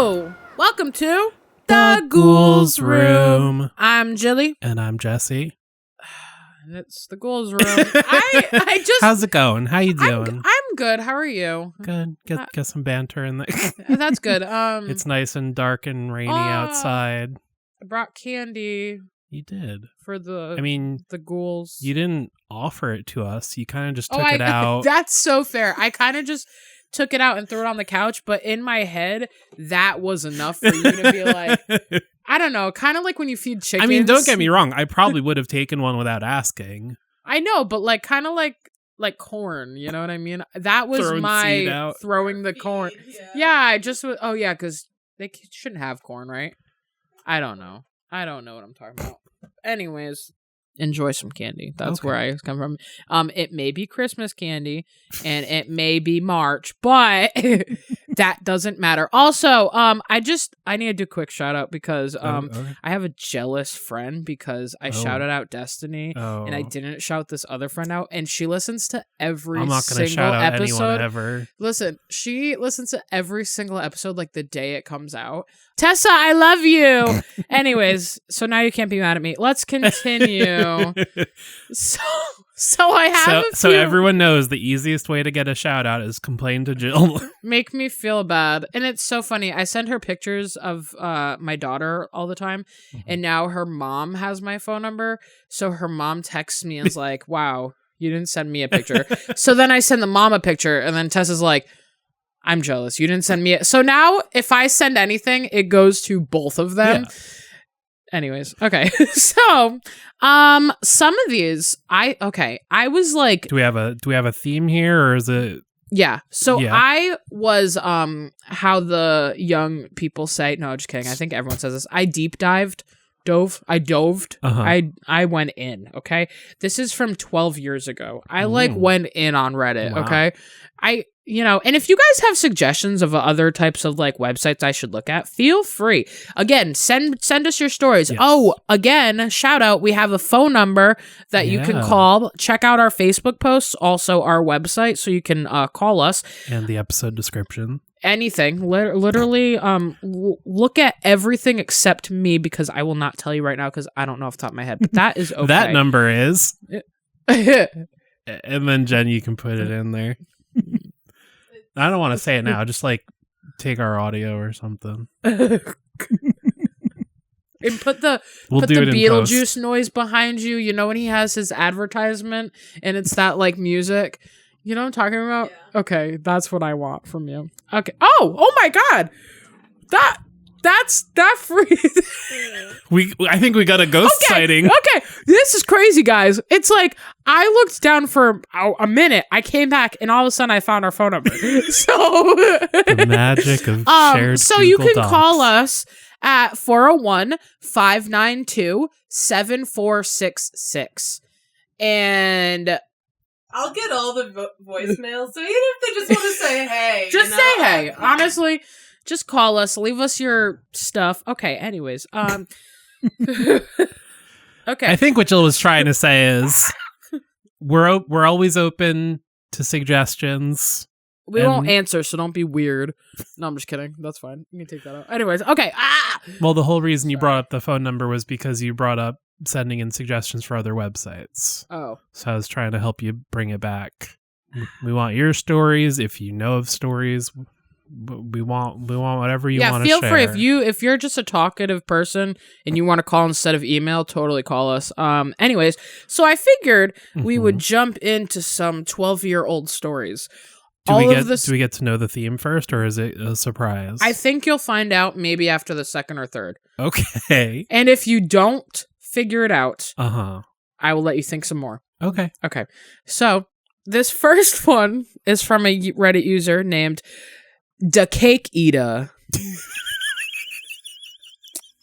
Hello! Welcome to The Ghouls Room. I'm Jilly. And I'm Jessy. And it's the Ghouls Room. I just... How's it going? How you doing? I'm good. How are you? Good. Get some banter in there. That's good. It's nice and dark and rainy outside. I brought candy. You did. For the ghouls. You didn't offer it to us. You kind of just took it out. That's so fair. I kind of just took it out and threw it on the couch, but in my head, that was enough for you to be like, I don't know, kind of like when you feed chickens. I mean, don't get me wrong. I probably would have taken one without asking. I know, but like kind of like corn, you know what I mean? That was throwing the corn. Yeah, I just was, because they shouldn't have corn, right? I don't know what I'm talking about. Anyways, enjoy some candy. That's where I come from. It may be Christmas candy and it may be March, but that doesn't matter. Also, I need to do a quick shout out because I have a jealous friend because I shouted out Destiny and I didn't shout this other friend out, and she listens to every I'm not gonna single shout out episode anyone ever. Listen, she listens to every single episode like the day it comes out. Tessa, I love you. Anyways, so now you can't be mad at me. Let's continue. So I have so everyone knows the easiest way to get a shout out is complain to Jill. Make me feel bad. And it's so funny. I send her pictures of my daughter all the time, and now her mom has my phone number. So her mom texts me and is like, "Wow, you didn't send me a picture." So then I send the mom a picture, and then Tessa's like, "I'm jealous. You didn't send me it." So now if I send anything, it goes to both of them. Yeah. Anyways, okay. So, some of these I was like, do we have a theme here, or is it? Yeah. So I was how the young people say, no, just kidding. I think everyone says this. I dove. I went in, okay? This is from 12 years ago. I went in on Reddit, okay? And if you guys have suggestions of other types of like websites I should look at, feel free. Again, send us your stories. Yes. Oh, again, shout out. We have a phone number that you can call. Check out our Facebook posts, also our website, so you can call us. And the episode description. Anything. Literally, look at everything except me, because I will not tell you right now because I don't know off the top of my head. But that is okay. That number is. And then Jen, you can put it in there. I don't want to say it now. Just like take our audio or something. And put the Beetlejuice noise behind you. You know when he has his advertisement and it's that like music. You know what I'm talking about? Yeah. Okay, that's what I want from you. Okay. Oh my God. That's free. I think we got a ghost sighting. Okay, this is crazy, guys. It's like I looked down for a minute. I came back, and all of a sudden, I found our phone number. So the magic of shared. So Google you can Docs. call us at 401-592-7466, and I'll get all the voicemails. So even if they just want to say hey, say hey. Honestly. Just call us, leave us your stuff. Okay, anyways. Okay. I think what Jill was trying to say is we're always open to suggestions. We won't answer, so don't be weird. No, I'm just kidding. That's fine. You can take that out. Anyways, okay. Well, the whole reason you brought up the phone number was because you brought up sending in suggestions for other websites. Oh. So I was trying to help you bring it back. We want your stories. If you know of stories, we want whatever you want to share. Yeah, feel free. If you're just a talkative person and you want to call instead of email, totally call us. Anyways, so I figured we would jump into some 12-year-old stories. Do we get to know the theme first, or is it a surprise? I think you'll find out maybe after the second or third. Okay. And if you don't figure it out, I will let you think some more. Okay. Okay. So this first one is from a Reddit user named The Cake Eater.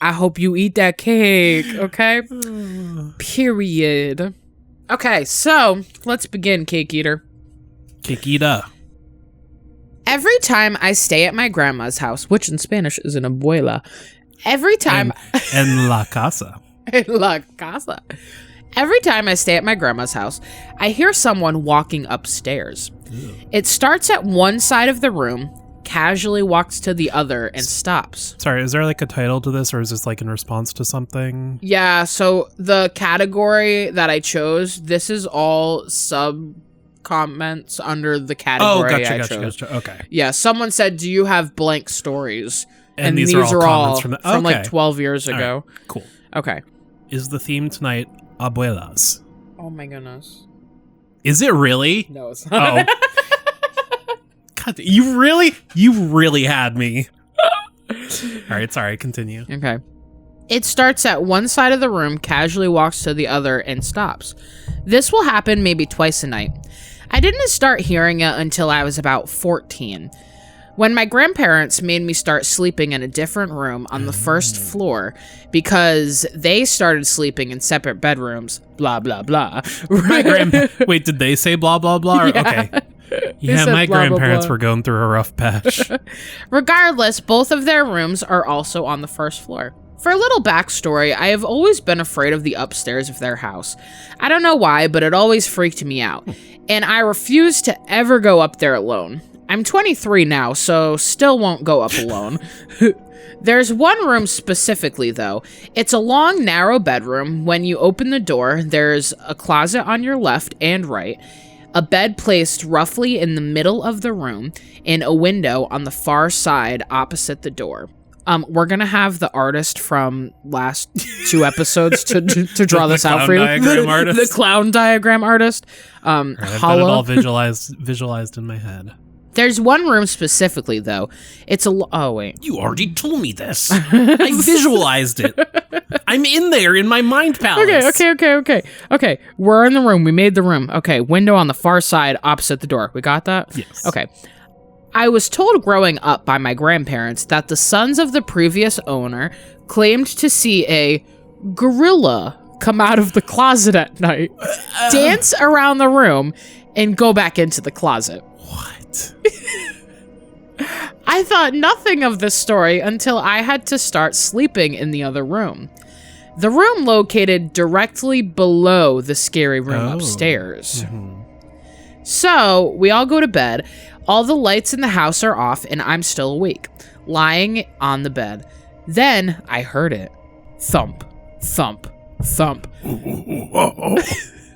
I hope you eat that cake, okay? Period. Okay, so let's begin, Cake Eater. Cake Eater. Every time I stay at my grandma's house, which in Spanish is an abuela, every time... En la casa. En la casa. Every time I stay at my grandma's house, I hear someone walking upstairs. Ew. It starts at one side of the room, casually walks to the other and stops. Sorry, is there like a title to this, or is this like in response to something? Yeah, so the category that I chose, this is all sub-comments under the category I chose. Gotcha. Okay. Yeah, someone said, do you have blank stories? And these are all from like 12 years ago. Right, cool. Okay. Is the theme tonight abuelas? Oh my goodness. Is it really? No, it's not. Oh. God, you really had me. All right, sorry, continue. Okay. It starts at one side of the room, casually walks to the other, and stops. This will happen maybe twice a night. I didn't start hearing it until I was about 14. When my grandparents made me start sleeping in a different room on the first floor because they started sleeping in separate bedrooms, blah, blah, blah. Wait, did they say blah, blah, blah? Yeah. Okay. Yeah, my grandparents were going through a rough patch. Regardless, both of their rooms are also on the first floor. For a little backstory, I have always been afraid of the upstairs of their house. I don't know why, but it always freaked me out, and I refuse to ever go up there alone. I'm 23 now, so still won't go up alone. There's one room specifically, though. It's a long, narrow bedroom. When you open the door, there's a closet on your left and right, a bed placed roughly in the middle of the room, and a window on the far side opposite the door. We're gonna have the artist from last 2 episodes to draw this out for you. The clown diagram artist. Right, I've got it all visualized in my head. There's one room specifically, though. It's a... Oh, wait. You already told me this. I visualized it. I'm in there in my mind palace. Okay. We're in the room. We made the room. Okay, window on the far side opposite the door. We got that? Yes. Okay. I was told growing up by my grandparents that the sons of the previous owner claimed to see a gorilla come out of the closet at night, dance around the room, and go back into the closet. What? I thought nothing of this story until I had to start sleeping in the other room. The room located directly below the scary room upstairs. Mm-hmm. So, we all go to bed. All the lights in the house are off, and I'm still awake, lying on the bed. Then, I heard it. Thump, thump, thump.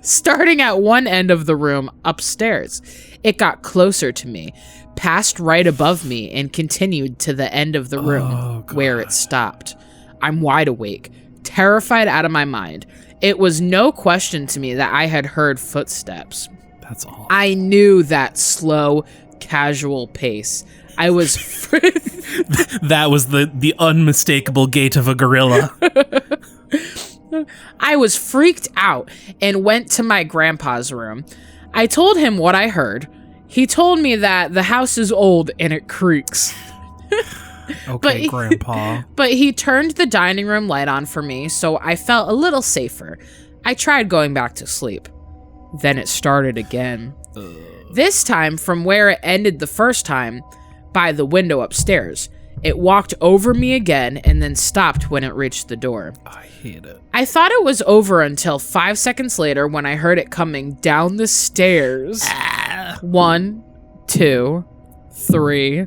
Starting at one end of the room upstairs. It got closer to me, passed right above me, and continued to the end of the room where it stopped. I'm wide awake, terrified out of my mind. It was no question to me that I had heard footsteps. That's all. I knew that slow, casual pace. I was... That was the unmistakable gait of a gorilla. I was freaked out and went to my grandpa's room. I told him what I heard. He told me that the house is old and it creaks. Okay, Grandpa. But he turned the dining room light on for me, so I felt a little safer. I tried going back to sleep. Then it started again. This time from where it ended the first time, by the window upstairs. It walked over me again and then stopped when it reached the door. I hate it. I thought it was over until 5 seconds later when I heard it coming down the stairs. 1, 2, 3,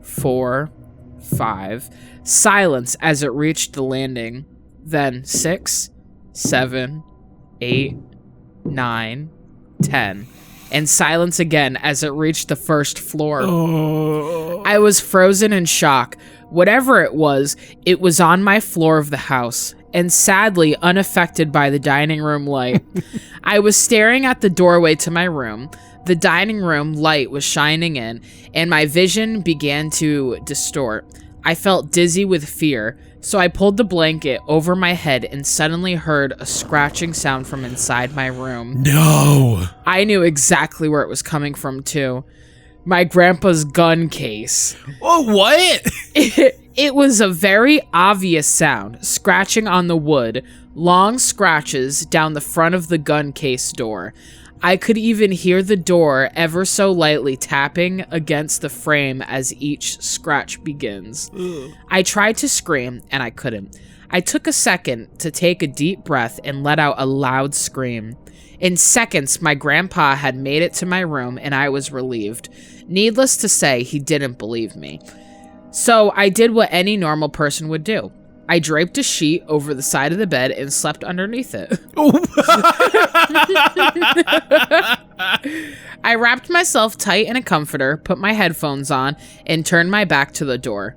4, 5. Silence as it reached the landing. Then 6, 7, 8, 9, 10. And silence again as it reached the first floor. I was frozen in shock. Whatever it was on my floor of the house, and sadly unaffected by the dining room light. I was staring at the doorway to my room. The dining room light was shining in, and my vision began to distort. I felt dizzy with fear, so I pulled the blanket over my head and suddenly heard a scratching sound from inside my room. No! I knew exactly where it was coming from, too. My grandpa's gun case. Oh, what? It was a very obvious sound, scratching on the wood, long scratches down the front of the gun case door. I could even hear the door ever so lightly tapping against the frame as each scratch begins. Ugh. I tried to scream, and I couldn't. I took a second to take a deep breath and let out a loud scream. In seconds, my grandpa had made it to my room, and I was relieved. Needless to say, he didn't believe me. So I did what any normal person would do. I draped a sheet over the side of the bed and slept underneath it. I wrapped myself tight in a comforter, put my headphones on, and turned my back to the door.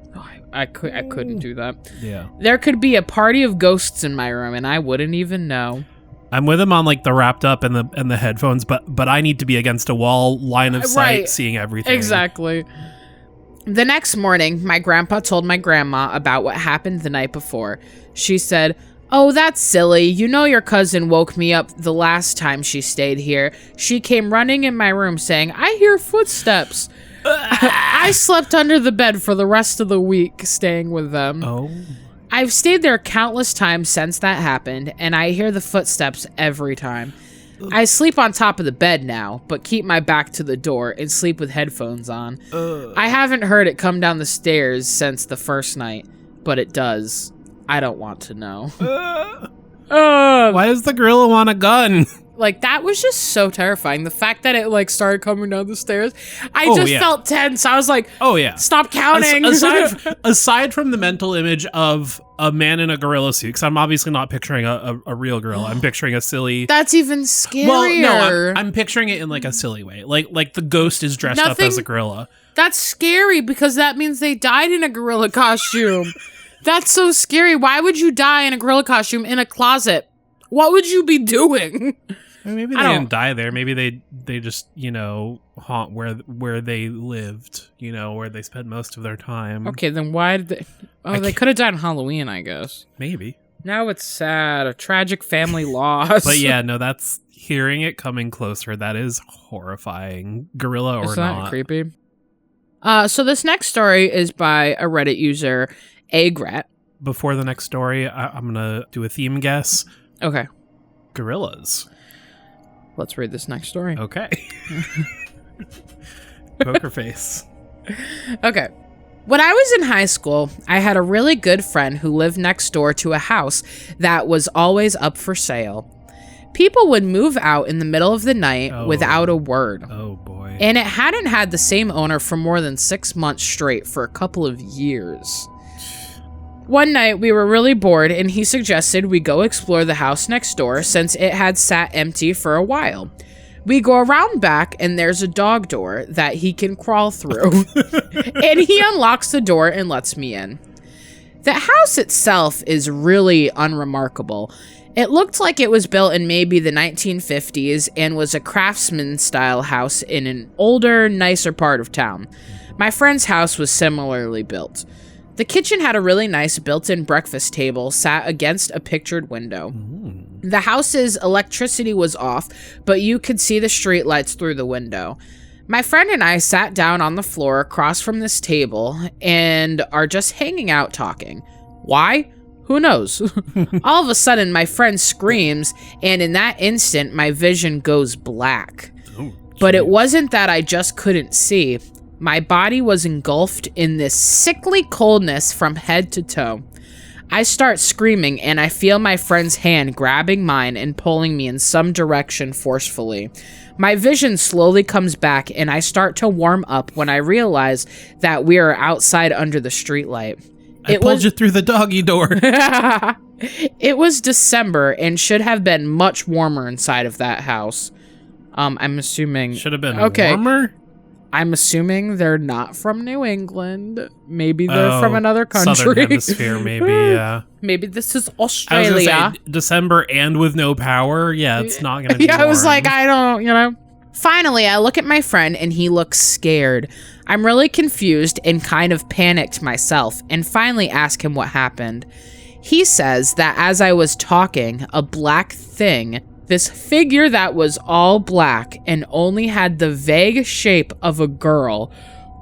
I couldn't do that. Yeah. There could be a party of ghosts in my room, and I wouldn't even know. I'm with him on like the wrapped up and the headphones, but I need to be against a wall, line of sight, seeing everything. Exactly. The next morning, my grandpa told my grandma about what happened the night before. She said, "Oh, that's silly. You know your cousin woke me up the last time she stayed here. She came running in my room saying, 'I hear footsteps.' I slept under the bed for the rest of the week, staying with them. Oh. I've stayed there countless times since that happened, and I hear the footsteps every time. I sleep on top of the bed now, but keep my back to the door and sleep with headphones on. I haven't heard it come down the stairs since the first night, but it does. I don't want to know." Why does the gorilla want a gun? Like, that was just so terrifying. The fact that it, like, started coming down the stairs. I felt tense. I was like, oh, yeah. Stop counting. Aside from the mental image of a man in a gorilla suit, because I'm obviously not picturing a real gorilla. I'm picturing a silly... That's even scarier. Well, no, I'm picturing it in, like, a silly way. Like the ghost is dressed up as a gorilla. That's scary, because that means they died in a gorilla costume. That's so scary. Why would you die in a gorilla costume in a closet? What would you be doing? Maybe they didn't die there. Maybe they just, haunt where they lived, where they spent most of their time. Okay, then why did they... Oh, they could have died on Halloween, I guess. Maybe. Now it's sad. A tragic family loss. But yeah, no, that's... Hearing it coming closer, that is horrifying. Gorilla or not. Isn't that creepy? So this next story is by a Reddit user, aigret. Before the next story, I'm going to do a theme guess. Okay. Gorillas. Let's read this next story. Okay. Poker face. Okay. When I was in high school, I had a really good friend who lived next door to a house that was always up for sale. People would move out in the middle of the night without a word. Oh, boy. And it hadn't had the same owner for more than 6 months straight for a couple of years. One night, we were really bored, and he suggested we go explore the house next door since it had sat empty for a while. We go around back, and there's a dog door that he can crawl through. And he unlocks the door and lets me in. The house itself is really unremarkable. It looked like it was built in maybe the 1950s and was a craftsman-style house in an older, nicer part of town. My friend's house was similarly built. The kitchen had a really nice built-in breakfast table sat against a pictured window. The house's electricity was off, but you could see the streetlights through the window. My friend and I sat down on the floor across from this table and are just hanging out talking. Why? Who knows? All of a sudden, my friend screams, and in that instant, my vision goes black. But it wasn't that I just couldn't see. My body was engulfed in this sickly coldness from head to toe. I start screaming, and I feel my friend's hand grabbing mine and pulling me in some direction forcefully. My vision slowly comes back, and I start to warm up when I realize that we are outside under the streetlight. I pulled you through the doggy door. It was December and should have been much warmer inside of that house. I'm assuming... Should have been warmer? I'm assuming they're not from New England. Maybe they're from another country. Southern hemisphere, maybe, yeah. Maybe this is Australia. I was gonna say, December and with no power? Yeah, it's not going to be warm. I was like, I don't, Finally, I look at my friend and he looks scared. I'm really confused and kind of panicked myself and finally ask him what happened. He says that as I was talking, a black thing, this figure that was all black and only had the vague shape of a girl,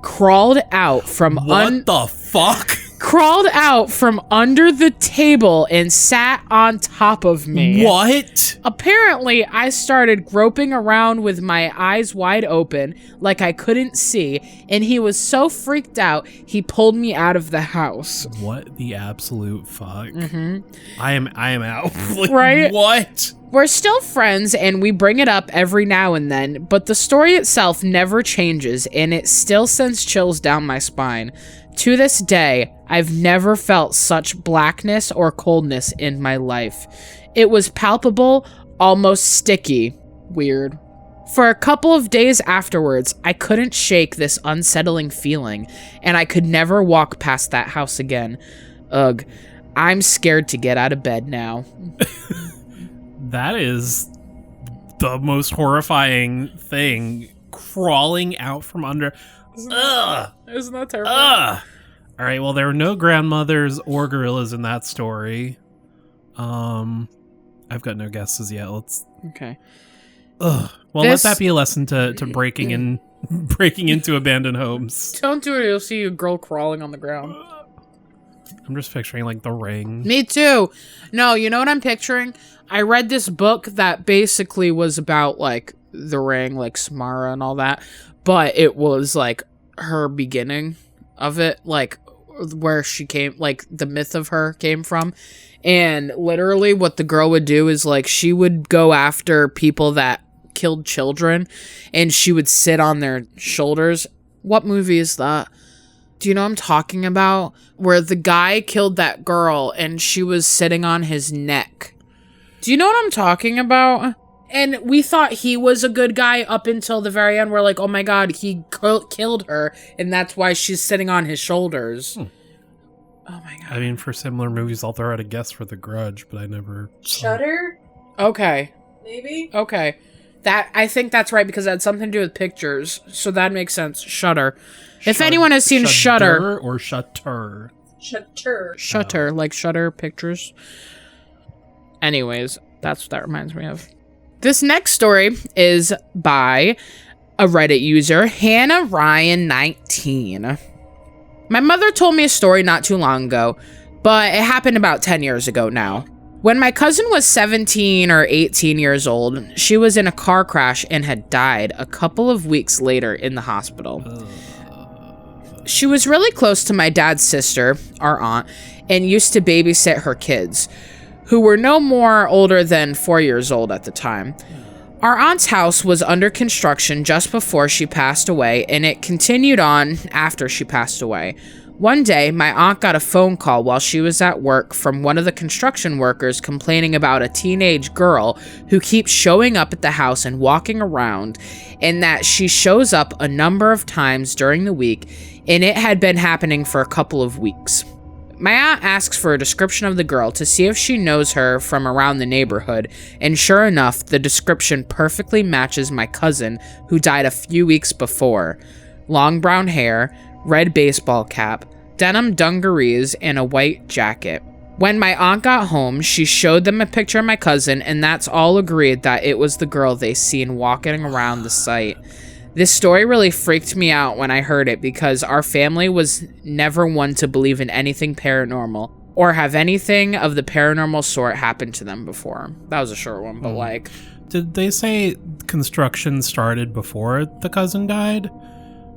crawled out from What the fuck? crawled out from under the table and sat on top of me. What? Apparently, I started groping around with my eyes wide open, like I couldn't see, and he was so freaked out, he pulled me out of the house. What the absolute fuck? Mm-hmm. I am out. Like, right? What? We're still friends, and we bring it up every now and then, but the story itself never changes, and it still sends chills down my spine. To this day, I've never felt such blackness or coldness in my life. It was palpable, almost sticky. Weird. For a couple of days afterwards, I couldn't shake this unsettling feeling, and I could never walk past that house again. Ugh, I'm scared to get out of bed now. That is the most horrifying thing. Crawling out from under... Isn't that terrifying? Ugh. All right, well, there were no grandmothers or gorillas in that story. I've got no guesses yet. Okay. Ugh. Well, let that be a lesson to breaking into abandoned homes. Don't do it, you'll see a girl crawling on the ground. I'm just picturing, like, The Ring. Me too. No, you know what I'm picturing? I read this book that basically was about, like, The Ring, like, Samara and all that. But it was, like, her beginning of it, like, where she came, like, the myth of her came from. And literally what the girl would do is, like, she would go after people that killed children, and she would sit on their shoulders. What movie is that? Do you know what I'm talking about? Where the guy killed that girl, and she was sitting on his neck. Do you know what I'm talking about? And we thought he was a good guy up until the very end. We're like, oh my god, he killed her, and that's why she's sitting on his shoulders. Oh my god. I mean, for similar movies, I'll throw out a guess for The Grudge, but I never... Shudder? Okay. Maybe? Okay. I think that's right, because it had something to do with pictures, so that makes sense. Shudder. If anyone has seen Shudder... or Shutter? Shutter, like Shutter Pictures. Anyways, that's what that reminds me of. This next story is by a Reddit user, Hannah Ryan 19. My mother told me a story not too long ago, but it happened about 10 years ago now. When my cousin was 17 or 18 years old, she was in a car crash and had died a couple of weeks later in the hospital. She was really close to my dad's sister, our aunt, and used to babysit her kids, who were no more older than 4 years old at the time. Our aunt's house was under construction just before she passed away, and it continued on after she passed away. One day, my aunt got a phone call while she was at work from one of the construction workers complaining about a teenage girl who keeps showing up at the house and walking around, and that she shows up a number of times during the week, and it had been happening for a couple of weeks. My aunt asks for a description of the girl to see if she knows her from around the neighborhood, and sure enough, the description perfectly matches my cousin, who died a few weeks before. Long brown hair, red baseball cap, denim dungarees, and a white jacket. When my aunt got home, she showed them a picture of my cousin, and that's all agreed that it was the girl they seen walking around the site. This story really freaked me out when I heard it, because our family was never one to believe in anything paranormal or have anything of the paranormal sort happen to them before. That was a short one, but like... Did they say construction started before the cousin died?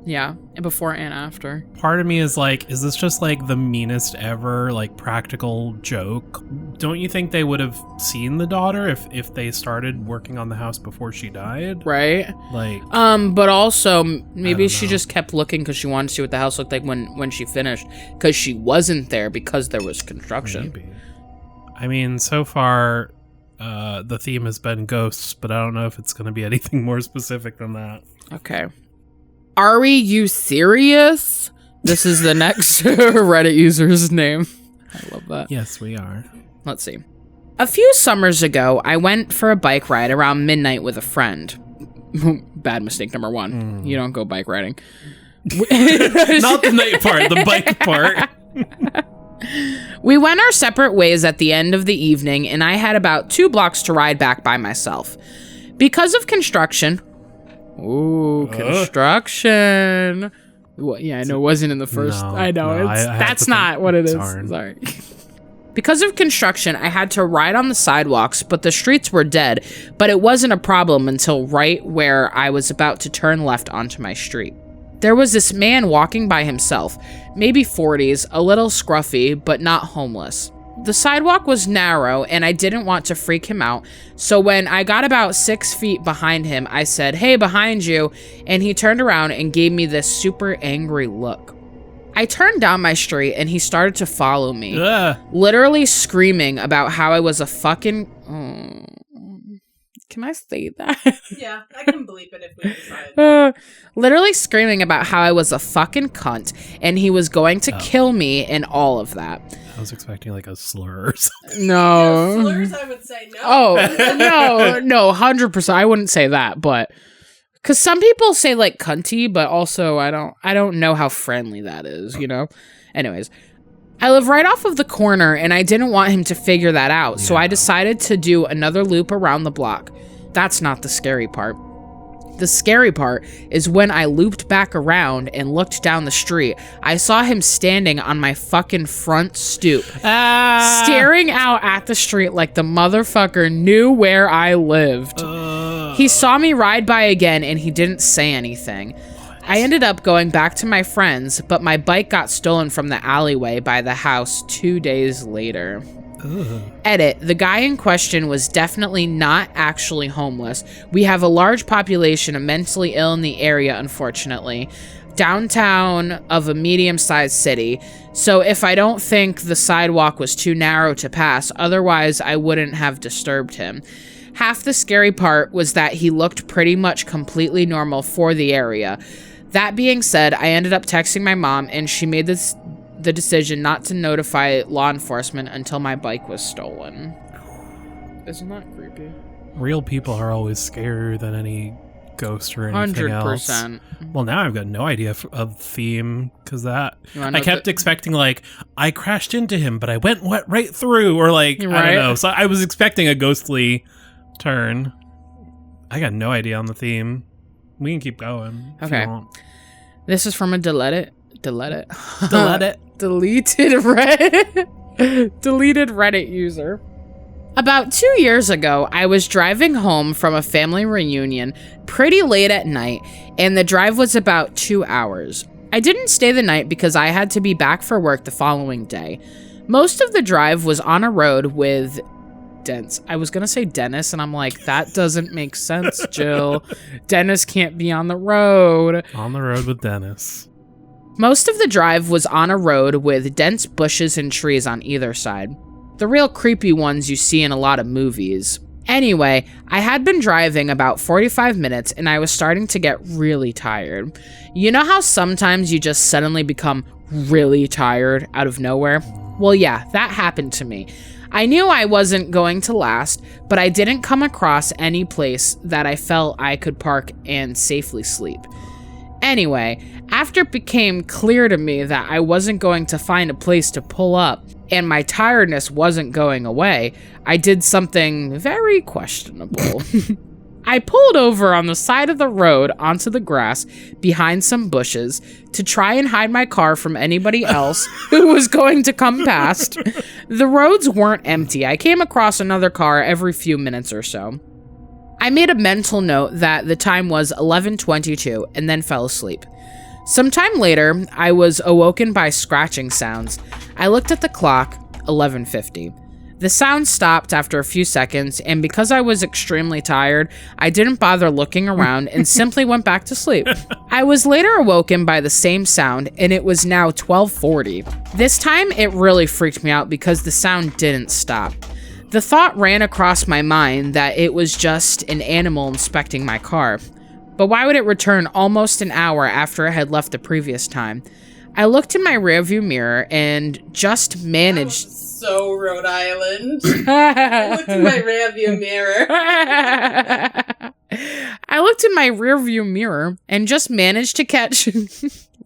Yeah, before and after. Part of me is like, is this just like the meanest ever, like, practical joke? Don't you think they would have seen the daughter if they started working on the house before she died? Right. Like, but also maybe she just kept looking because she wanted to see what the house looked like when she finished, because she wasn't there because there was construction. Maybe. I mean, so far, the theme has been ghosts, but I don't know if it's going to be anything more specific than that. Okay. Are you serious? This is the next Reddit user's name. I love that. Yes, we are. Let's see. A few summers ago, I went for a bike ride around midnight with a friend. Bad mistake number one. You don't go bike riding. Not the night part, the bike part. We went our separate ways at the end of the evening, and I had about 2 blocks to ride back by myself. Because of construction... Ooh, construction. Well, yeah, I know it wasn't in the first. No, I know. no, That's not what it is. Sorry. Because of construction, I had to ride on the sidewalks, but the streets were dead. But it wasn't a problem until right where I was about to turn left onto my street. There was this man walking by himself, maybe 40s, a little scruffy, but not homeless. The sidewalk was narrow, and I didn't want to freak him out, so when I got about 6 feet behind him, I said, "Hey, behind you," and he turned around and gave me this super angry look. I turned down my street, and he started to follow me, literally screaming about how I was a fucking... Can I say that? Yeah, I can bleep it if we decide. Literally screaming about how I was a fucking cunt, and he was going to kill me and all of that. I was expecting like a slur or something. No. Yeah, slurs, I would say no. Oh, no, 100%. I wouldn't say that, but... Because some people say, like, cunty, but also I don't know how friendly that is, you know? Anyways, I live right off of the corner, and I didn't want him to figure that out, so I decided to do another loop around the block. That's not the scary part. The scary part is when I looped back around and looked down the street, I saw him standing on my fucking front stoop, staring out at the street like the motherfucker knew where I lived. He saw me ride by again and he didn't say anything. I ended up going back to my friends, but my bike got stolen from the alleyway by the house 2 days later. Edit, the guy in question was definitely not actually homeless. We have a large population of mentally ill in the area, unfortunately. Downtown of a medium-sized city. So if I don't think the sidewalk was too narrow to pass, otherwise I wouldn't have disturbed him. Half the scary part was that he looked pretty much completely normal for the area. That being said, I ended up texting my mom, and she made the decision not to notify law enforcement until my bike was stolen. Isn't that creepy? Real people are always scarier than any ghost or anything 100%. else. Well, now I've got no idea of theme, because that... I kept expecting, like, I crashed into him, but I went right through, or like, right? I don't know. So I was expecting a ghostly turn. I got no idea on the theme. We can keep going. Okay. This is from a deleted deleted Reddit user. About 2 years ago, I was driving home from a family reunion pretty late at night, and the drive was about 2 hours. I didn't stay the night because I had to be back for work the following day. Most of the drive was on a road with I was going to say Dennis, and I'm like, that doesn't make sense, Jill. Dennis can't be on the road. On the road with Dennis. Most of the drive was on a road with dense bushes and trees on either side. The real creepy ones you see in a lot of movies. Anyway, I had been driving about 45 minutes, and I was starting to get really tired. You know how sometimes you just suddenly become really tired out of nowhere? Well, yeah, that happened to me. I knew I wasn't going to last, but I didn't come across any place that I felt I could park and safely sleep. Anyway, after it became clear to me that I wasn't going to find a place to pull up, and my tiredness wasn't going away, I did something very questionable. I pulled over on the side of the road onto the grass behind some bushes to try and hide my car from anybody else who was going to come past. The roads weren't empty. I came across another car every few minutes or so. I made a mental note that the time was 11:22 and then fell asleep. Sometime later, I was awoken by scratching sounds. I looked at the clock, 11:50. The sound stopped after a few seconds, and because I was extremely tired, I didn't bother looking around and simply went back to sleep. I was later awoken by the same sound, and it was now 12:40. This time, it really freaked me out because the sound didn't stop. The thought ran across my mind that it was just an animal inspecting my car. But why would it return almost an hour after it had left the previous time? I looked in my rearview mirror and just managed... So Rhode Island. I looked in my rearview mirror. I looked in my rearview mirror and just managed to catch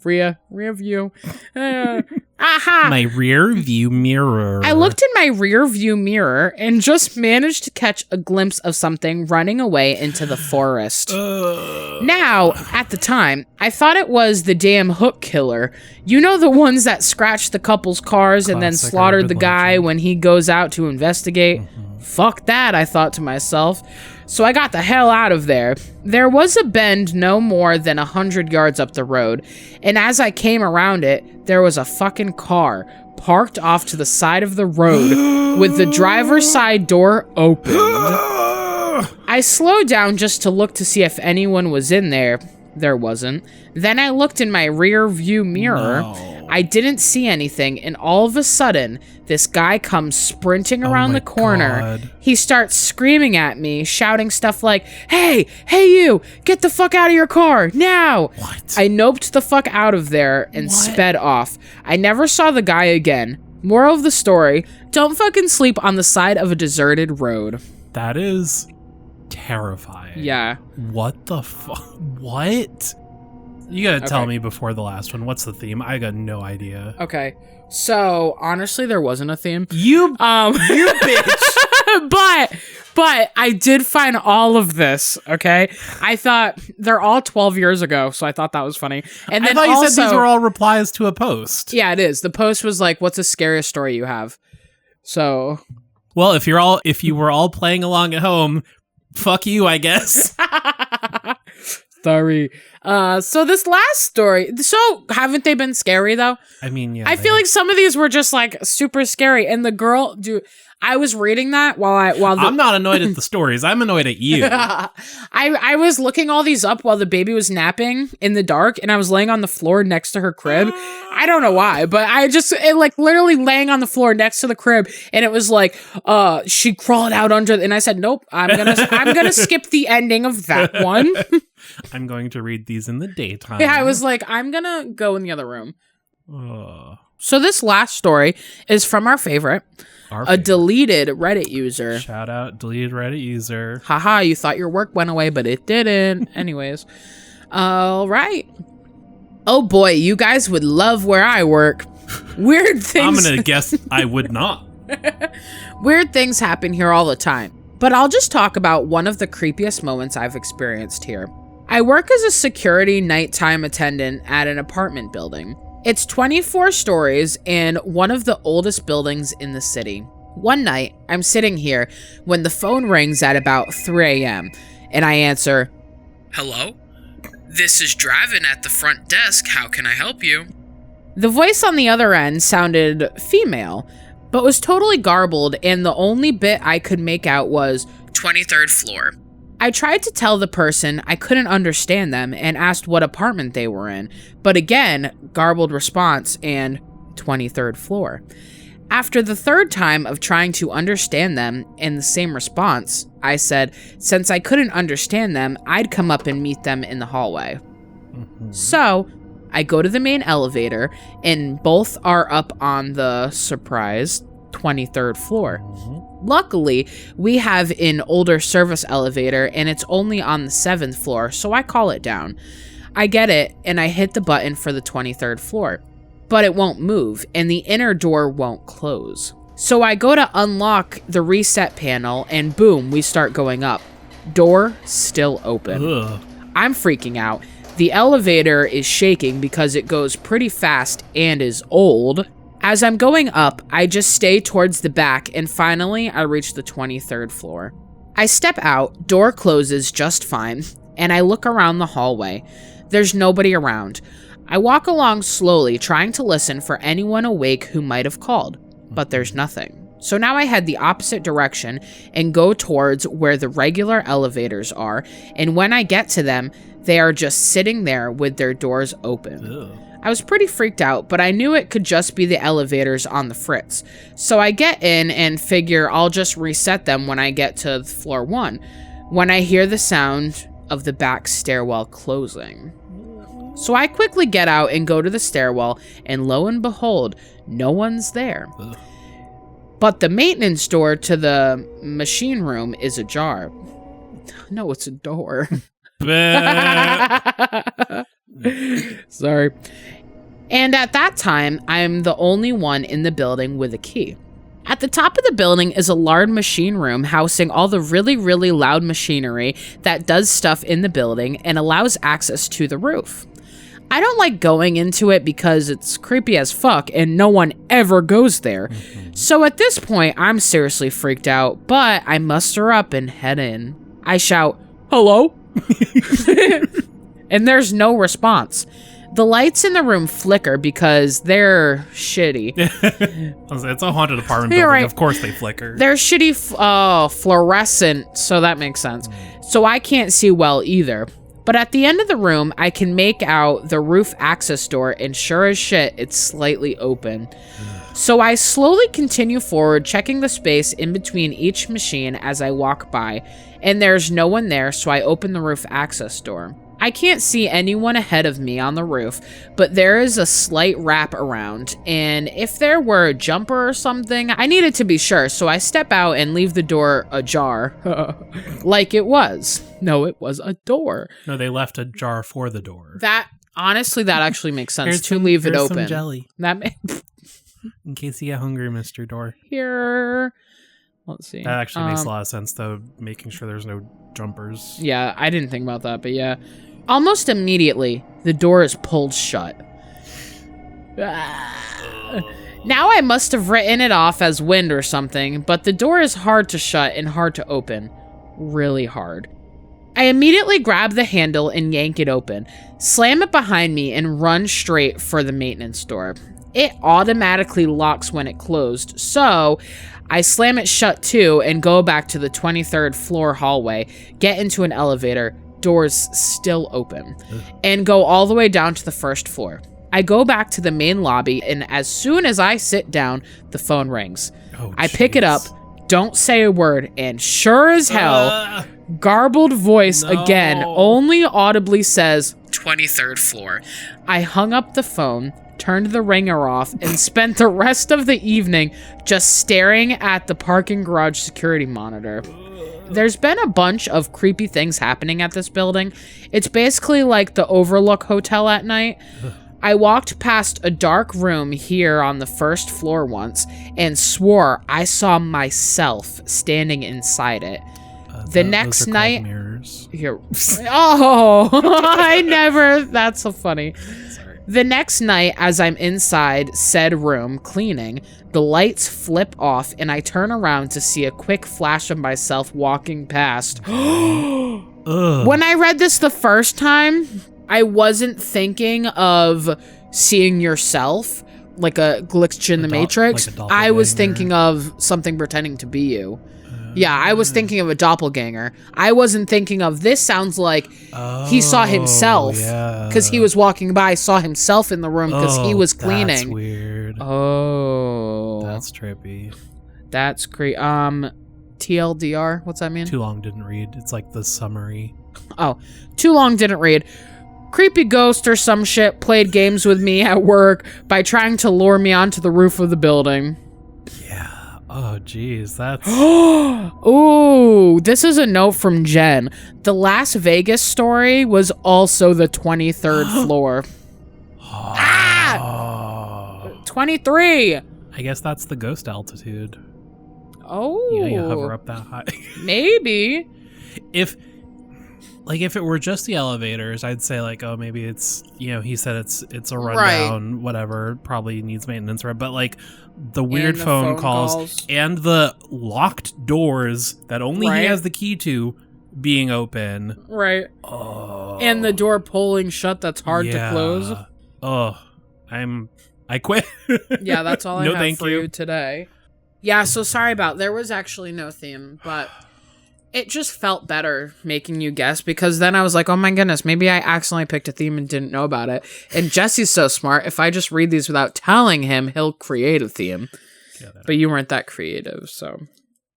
rear view. Aha! My rear view mirror. I looked in my my rear view mirror and just managed to catch a glimpse of something running away into the forest. Now, at the time, I thought it was the damn hook killer. You know, the ones that scratch the couple's cars and then slaughtered the guy when he goes out to investigate? Fuck that, I thought to myself. So I got the hell out of there. There was a bend no more than 100 yards up the road, and as I came around it, there was a fucking car parked off to the side of the road with the driver's side door opened. I slowed down just to look to see if anyone was in there. There wasn't. Then I looked in my rear view mirror. No. I didn't see anything, and all of a sudden, this guy comes sprinting around the corner. God. He starts screaming at me, shouting stuff like, hey you, get the fuck out of your car, now! What? I noped the fuck out of there and sped off. I never saw the guy again. Moral of the story, don't fucking sleep on the side of a deserted road. That is terrifying. Yeah. What the fuck? What? You gotta tell me before the last one. What's the theme? I got no idea. Okay. So, honestly, there wasn't a theme. You bitch. But I did find all of this, okay? I thought they're all 12 years ago, so I thought that was funny. And then I thought you said these were all replies to a post. Yeah, it is. The post was like, what's the scariest story you have? So, well, if you were all playing along at home, fuck you, I guess. Sorry. So this last story, so haven't they been scary though? I mean, yeah. I feel like some of these were just like super scary. And the girl, dude, I was reading that I'm not annoyed at the stories. I'm annoyed at you. I was looking all these up while the baby was napping in the dark, and I was laying on the floor next to her crib. I don't know why, but literally laying on the floor next to the crib, and it was like, she crawled out under, and I said, nope, I'm gonna skip the ending of that one. I'm going to read these in the daytime. Yeah, I was like, I'm gonna go in the other room. So this last story is from our favorite. A deleted Reddit user. Shout out, deleted Reddit user. Haha, you thought your work went away, but it didn't. Anyways. All right. Oh boy, you guys would love where I work. Weird things. I'm going to guess I would not. Weird things happen here all the time. But I'll just talk about one of the creepiest moments I've experienced here. I work as a security nighttime attendant at an apartment building. It's 24 stories and one of the oldest buildings in the city. One night, I'm sitting here when the phone rings at about 3 a.m. and I answer, "Hello? This is Draven at the front desk. How can I help you?" The voice on the other end sounded female, but was totally garbled, and the only bit I could make out was 23rd floor. I tried to tell the person I couldn't understand them and asked what apartment they were in, but again, garbled response and 23rd floor. After the third time of trying to understand them and the same response, I said, since I couldn't understand them, I'd come up and meet them in the hallway. So, I go to the main elevator, and both are up on the, surprise, 23rd floor. Luckily, we have an older service elevator, and it's only on the 7th floor, so I call it down. I get it, and I hit the button for the 23rd floor. But it won't move, and the inner door won't close. So I go to unlock the reset panel, and boom, we start going up. Door still open. Ugh. I'm freaking out. The elevator is shaking because it goes pretty fast and is old. As I'm going up, I just stay towards the back, and finally, I reach the 23rd floor. I step out, door closes just fine, and I look around the hallway. There's nobody around. I walk along slowly, trying to listen for anyone awake who might have called, but there's nothing. So now I head the opposite direction and go towards where the regular elevators are, and when I get to them, they are just sitting there with their doors open. Ugh. I was pretty freaked out, but I knew it could just be the elevators on the fritz. So I get in and figure I'll just reset them when I get to floor 1, when I hear the sound of the back stairwell closing. So I quickly get out and go to the stairwell, and lo and behold, no one's there. Ugh. But the maintenance door to the machine room is ajar. No, it's a door. Sorry. And at that time, I'm the only one in the building with a key. At the top of the building is a large machine room housing all the really, really loud machinery that does stuff in the building and allows access to the roof. I don't like going into it because it's creepy as fuck and no one ever goes there. So at this point, I'm seriously freaked out, but I muster up and head in. I shout, "Hello?" And there's no response. The lights in the room flicker because they're shitty. It's a haunted apartment building. Right. Of course they flicker. They're shitty fluorescent, so that makes sense. So I can't see well either. But at the end of the room, I can make out the roof access door, and sure as shit, it's slightly open. So I slowly continue forward, checking the space in between each machine as I walk by, and there's no one there, so I open the roof access door. I can't see anyone ahead of me on the roof, but there is a slight wrap around, and if there were a jumper or something, I needed to be sure, so I step out and leave the door ajar. Like it was. No, it was a door. No, they left a jar for the door. Honestly, that actually makes sense to leave it open. Some jelly. That in case you get hungry, Mr. Door. Here. Let's see. That actually makes a lot of sense, though, making sure there's no jumpers. Yeah, I didn't think about that, but yeah. Almost immediately, the door is pulled shut. Now I must have written it off as wind or something, but the door is hard to shut and hard to open. Really hard. I immediately grab the handle and yank it open, slam it behind me, and run straight for the maintenance door. It automatically locks when it closed, so I slam it shut too and go back to the 23rd floor hallway, get into an elevator, doors still open, and go all the way down to the first floor. I go back to the main lobby, and as soon as I sit down, the phone rings. I pick it up, don't say a word, and sure as hell, garbled voice again, only audibly says, 23rd floor. I hung up the phone, turned the ringer off, and spent the rest of the evening just staring at the parking garage security monitor. There's been a bunch of creepy things happening at this building. It's basically like the Overlook Hotel at night. I walked past a dark room here on the first floor once and swore I saw myself standing inside it. The next night, mirrors. Here. Oh, I never. That's so funny. Sorry. The next night, as I'm inside said room cleaning, the lights flip off and I turn around to see a quick flash of myself walking past. When I read this the first time, I wasn't thinking of seeing yourself like a glitch in the Matrix. Like I was thinking of something pretending to be you. Yeah, I was thinking of a doppelganger. I wasn't thinking of this sounds like he saw himself because he was walking by, saw himself in the room because he was cleaning. That's weird. Oh. That's trippy. That's creepy. TLDR, what's that mean? Too long didn't read. It's like the summary. Oh, too long didn't read. Creepy ghost or some shit played games with me at work by trying to lure me onto the roof of the building. Yeah. Oh, geez, that's... Ooh, this is a note from Jen. The Las Vegas story was also the 23rd floor. 23! I guess that's the ghost altitude. Oh. Yeah, you hover up that high. Maybe. If it were just the elevators, I'd say like, oh, maybe it's, he said it's a rundown, whatever, probably needs maintenance, right? But like the weird phone calls and the locked doors that only he has the key to being open. Right. Oh. And the door pulling shut that's hard to close. Oh, I quit. Yeah, that's all I have for you today. Yeah, so sorry about, there was actually no theme, but it just felt better making you guess because then I was like, oh my goodness, maybe I accidentally picked a theme and didn't know about it. And Jesse's so smart. If I just read these without telling him, he'll create a theme. But you weren't that creative, so.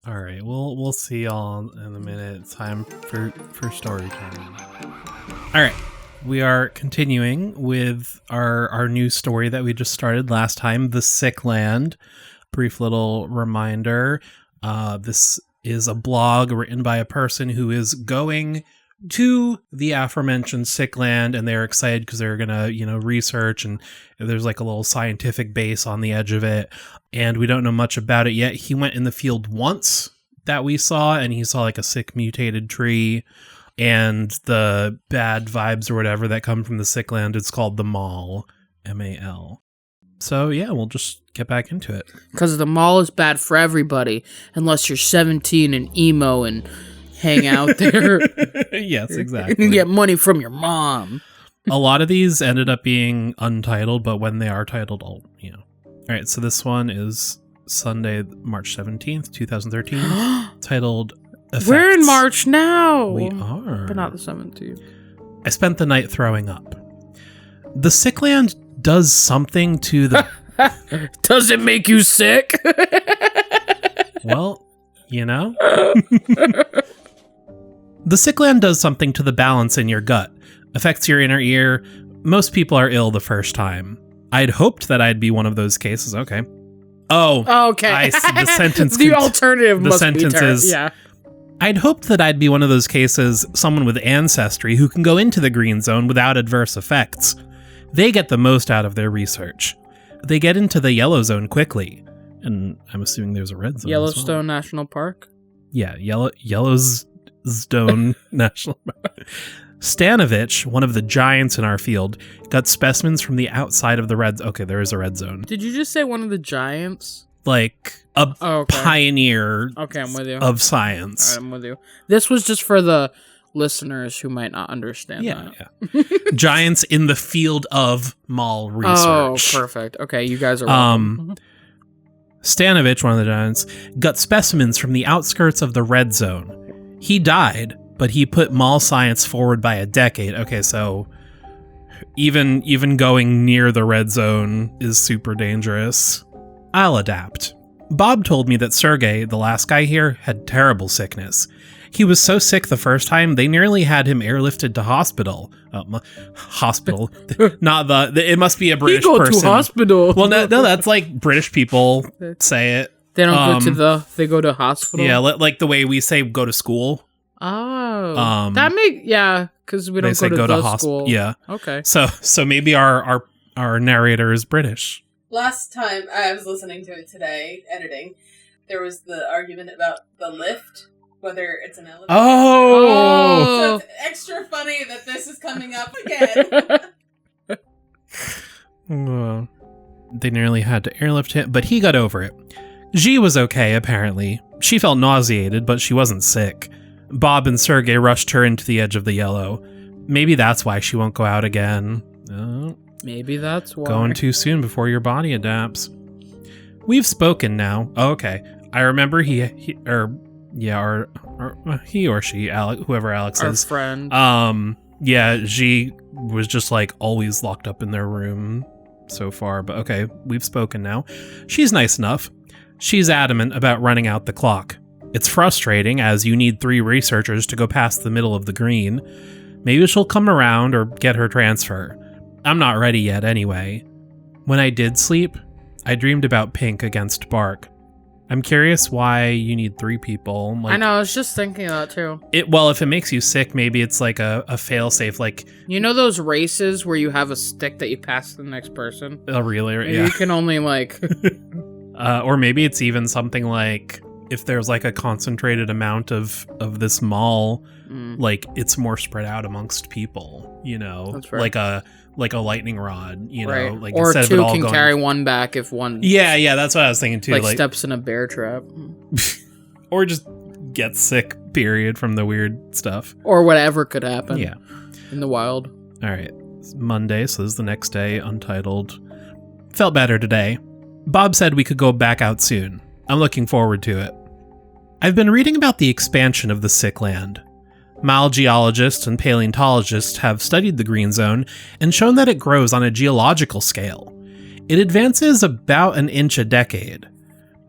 All right, we'll see y'all in a minute. It's time for story time. All right, we are continuing with our new story that we just started last time, The Sick Land. Brief little reminder. This is a blog written by a person who is going to the aforementioned sick land, and they're excited because they're going to, research, and there's like a little scientific base on the edge of it, and we don't know much about it yet. He went in the field once that we saw, and he saw like a sick mutated tree, and the bad vibes or whatever that come from the sick land, it's called the Mall, M-A-L. So yeah, we'll just get back into it. Because the mall is bad for everybody, unless you're 17 and emo and hang out there. Yes, exactly. And get money from your mom. A lot of these ended up being untitled, but when they are titled, All right, so this one is Sunday, March 17th, 2013, titled Effects. We're in March now. We are. But not the 17th. I spent the night throwing up. The sick land does something to the... Does it make you sick? Well, The sick land does something to the balance in your gut. Affects your inner ear. Most people are ill the first time. I'd hoped that I'd be one of those cases. Okay. Oh, okay. The sentence... the alternative must be terrible. Yeah. I'd hoped that I'd be one of those cases, someone with ancestry who can go into the green zone without adverse effects. They get the most out of their research. They get into the yellow zone quickly. And I'm assuming there's a red zone. Yellowstone National Park? Yeah, Yellowstone National Park. Stanovich, one of the giants in our field, got specimens from the outside of the red... Okay, there is a red zone. Did you just say one of the giants? Like a pioneer I'm with you. of science. All right, I'm with you. This was just for the listeners who might not understand that. Yeah. Giants in the field of mall research. Oh, perfect. Okay, you guys are welcome. Stanovich, one of the giants, got specimens from the outskirts of the red zone. He died, but he put mall science forward by a decade. Okay, so even going near the red zone is super dangerous. I'll adapt. Bob told me that Sergey, the last guy here, had terrible sickness. He was so sick the first time, they nearly had him airlifted to hospital. Hospital. Not it must be a British person. To hospital. Well, no, that's like British people say it. They don't they go to hospital? Yeah, like the way we say go to school. Oh. Because we don't go to school. Yeah. Okay. So maybe our narrator is British. Last time I was listening to it today, editing, there was the argument about the lift, whether it's an elevator. Oh! So it's extra funny that this is coming up again. They nearly had to airlift him, but he got over it. G was okay, apparently. She felt nauseated, but she wasn't sick. Bob and Sergey rushed her into the edge of the yellow. Maybe that's why she won't go out again. Maybe that's why. Going too soon before your body adapts. We've spoken now. Oh, okay. I remember he or she, Alex, whoever Alex Our is. friend. Yeah, she was just like always locked up in their room so far, but okay, we've spoken now. She's nice enough. She's adamant about running out the clock. It's frustrating as you need 3 researchers to go past the middle of the green. Maybe she'll come around or get her transfer. I'm not ready yet anyway. When I did sleep, I dreamed about Pink against Bark. I'm curious why you need 3 people. I know, I was just thinking of that too. If it makes you sick, maybe it's like a fail-safe, like... You know those races where you have a stick that you pass to the next person? Oh, really? Maybe yeah. You can only like... or maybe it's even something like... If there's like a concentrated amount of this mall, like it's more spread out amongst people, That's right. Like a lightning rod, right. Like or instead 2 of it all can going... carry one back if one. Yeah, that's what I was thinking too. Like steps in a bear trap, or just gets sick. Period from the weird stuff, or whatever could happen. Yeah, in the wild. All right, it's Monday, so this is the next day. Untitled. Felt better today. Bob said we could go back out soon. I'm looking forward to it. I've been reading about the expansion of the sick land. Mall geologists and paleontologists have studied the green zone and shown that it grows on a geological scale. It advances about an inch a decade.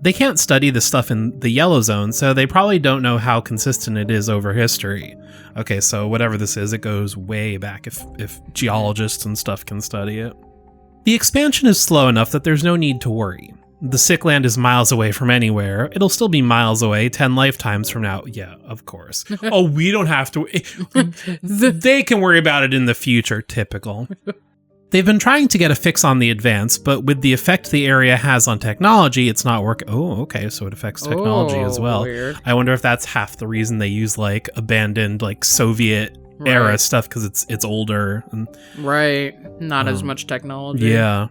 They can't study the stuff in the yellow zone, so they probably don't know how consistent it is over history. Okay, so whatever this is, it goes way back if geologists and stuff can study it. The expansion is slow enough that there's no need to worry. The sick land is miles away from anywhere. It'll still be miles away 10 lifetimes from now. Yeah, of course. Oh, we don't have to. They can worry about it in the future. Typical. They've been trying to get a fix on the Advance, but with the effect the area has on technology, it's not working. Oh, okay, so it affects technology as well. Weird. I wonder if that's half the reason they use like abandoned like Soviet era stuff, because it's older. And, not as much technology. Yeah.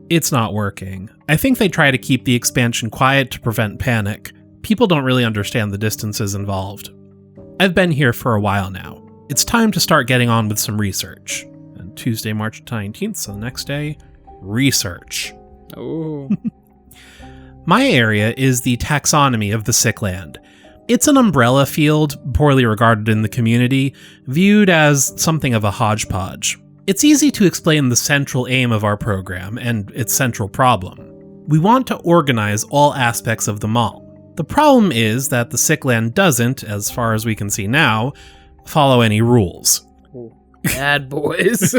It's not working. I think they try to keep the expansion quiet to prevent panic. People don't really understand the distances involved. I've been here for a while now. It's time to start getting on with some research. And Tuesday, March 19th, so the next day, research. Oh. My area is the taxonomy of the sick land. It's an umbrella field, poorly regarded in the community, viewed as something of a hodgepodge. It's easy to explain the central aim of our program and its central problem. We want to organize all aspects of the mall. The problem is that the sick land doesn't, as far as we can see now, follow any rules. Bad boys.